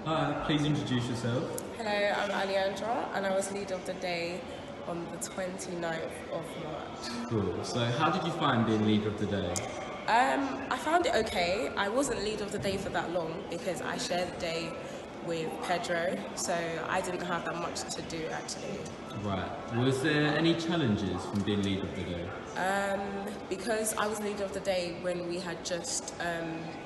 Hi, please introduce yourself. Hello, I'm Alejandra and I was leader of the day on the 29th of March. Cool. So, how did you find being leader of the day? I found it okay. I wasn't leader of the day for that long because I shared the day with Pedro, so I didn't have that much to do actually. Right. Was there any challenges from being leader of the day? Because I was leader of the day when we had just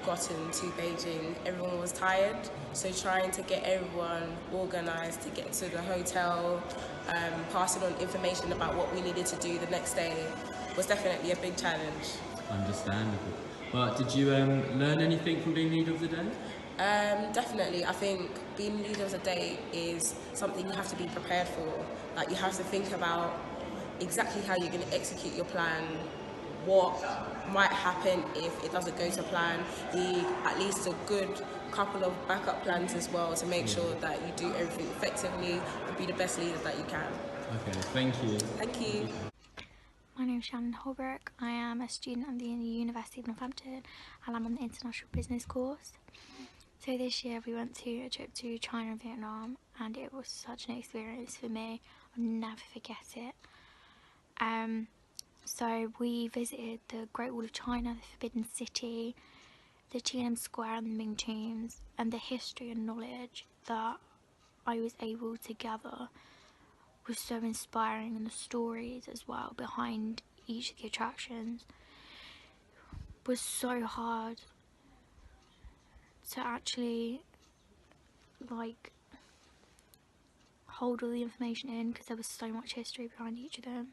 gotten to Beijing, everyone was tired. So trying to get everyone organised to get to the hotel, passing on information about what we needed to do the next day was definitely a big challenge. Understandable. But did you learn anything from being leader of the day? Definitely, I think being leader of the day is something you have to be prepared for. Like you have to think about exactly how you're going to execute your plan, what might happen if it doesn't go to plan. You need at least a good couple of backup plans as well to make sure that you do everything effectively and be the best leader that you can. Okay, thank you. Thank you. My name is Shannon and I am a student at the University of Northampton and I'm on the International Business course. So this year we went to a trip to China and Vietnam and it was such an experience for me. I'll never forget it. So we visited the Great Wall of China, the Forbidden City, the Tiananmen Square and the Ming Tombs, and the history and knowledge that I was able to gather was so inspiring, and the stories as well behind each of the attractions was so hard to actually like hold all the information in because there was so much history behind each of them.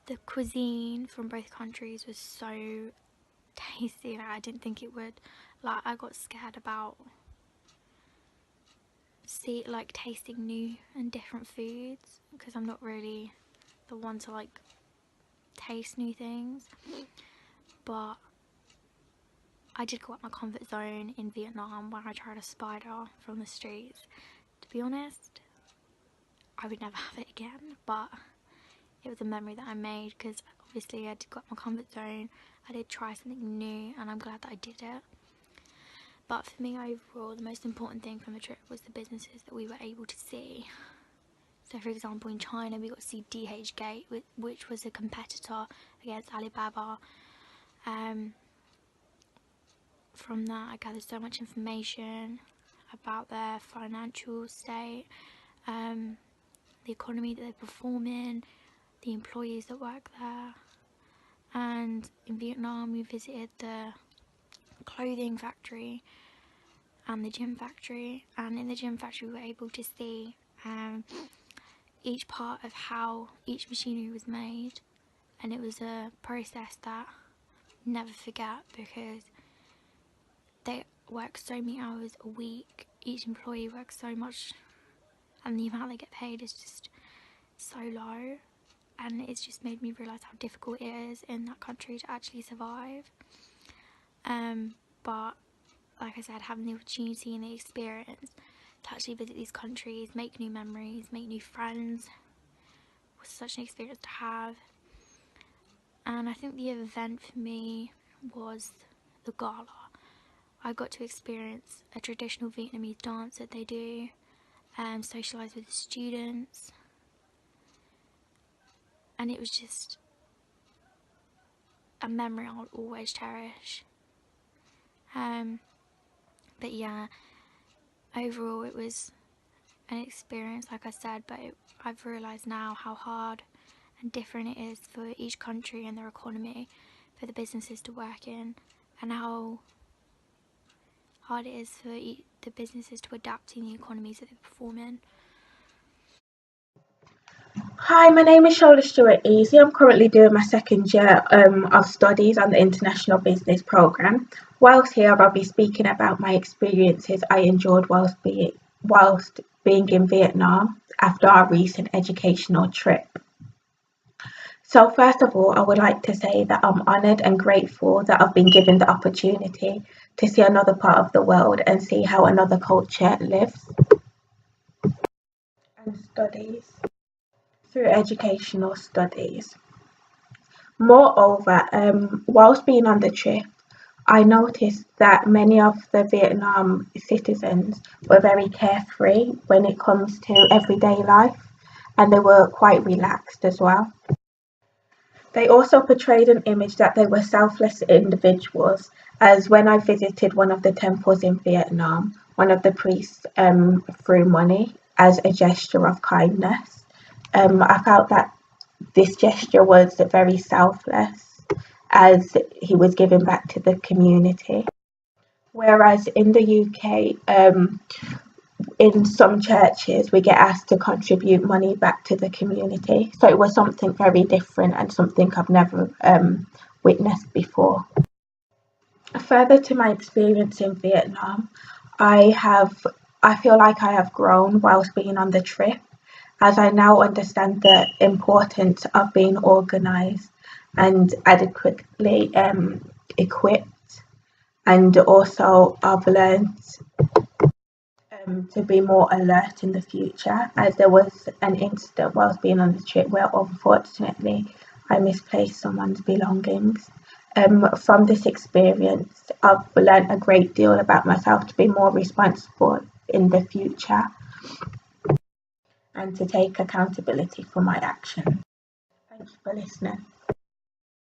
The cuisine from both countries was so tasty, like I didn't think it would. Like I got scared about tasting new and different foods because I'm not really the one to like taste new things, but I did go out my comfort zone in Vietnam where I tried a spider from the streets. To be honest, I would never have it again, but it was a memory that I made because obviously I did go out my comfort zone, I did try something new and I'm glad that I did it. But for me overall, the most important thing from the trip was the businesses that we were able to see. So for example, in China we got to see DH Gate, which was a competitor against Alibaba. From that I gathered so much information about their financial state, the economy that they perform in, the employees that work there. And in Vietnam we visited the clothing factory and the gym factory, and in the gym factory we were able to see each part of how each machinery was made, and it was a process that I'll never forget because they work so many hours a week, each employee works so much and the amount they get paid is just so low, and it's just made me realise how difficult it is in that country to actually survive. But like I said, having the opportunity and the experience to actually visit these countries, make new memories, make new friends was such an experience to have. And I think the event for me was the gala. I got to experience a traditional Vietnamese dance that they do, socialise with the students, and it was just a memory I'll always cherish. But yeah, overall it was an experience, like I said, but I've realised now how hard and different it is for each country and their economy for the businesses to work in, and how hard it is for the businesses to adapt to the economies that they perform in. Hi, my name is Sholas Easy. I'm currently doing my second year of studies on the International Business Programme. Whilst here, I'll be speaking about my experiences I enjoyed whilst being in Vietnam after our recent educational trip. So first of all, I would like to say that I'm honoured and grateful that I've been given the opportunity to see another part of the world and see how another culture lives and studies through educational studies. Moreover, whilst being on the trip, I noticed that many of the Vietnam citizens were very carefree when it comes to everyday life, and they were quite relaxed as well. They also portrayed an image that they were selfless individuals, as when I visited one of the temples in Vietnam, one of the priests threw money as a gesture of kindness. I felt that this gesture was very selfless, as he was giving back to the community. Whereas in the UK, in some churches, we get asked to contribute money back to the community. So it was something very different and something I've never witnessed before. Further to my experience in Vietnam, I feel like I have grown whilst being on the trip, as I now understand the importance of being organised and adequately equipped, and also I've learned to be more alert in the future, as there was an incident whilst being on the trip where unfortunately I misplaced someone's belongings. From this experience, I've learned a great deal about myself to be more responsible in the future and to take accountability for my actions. Thank you for listening.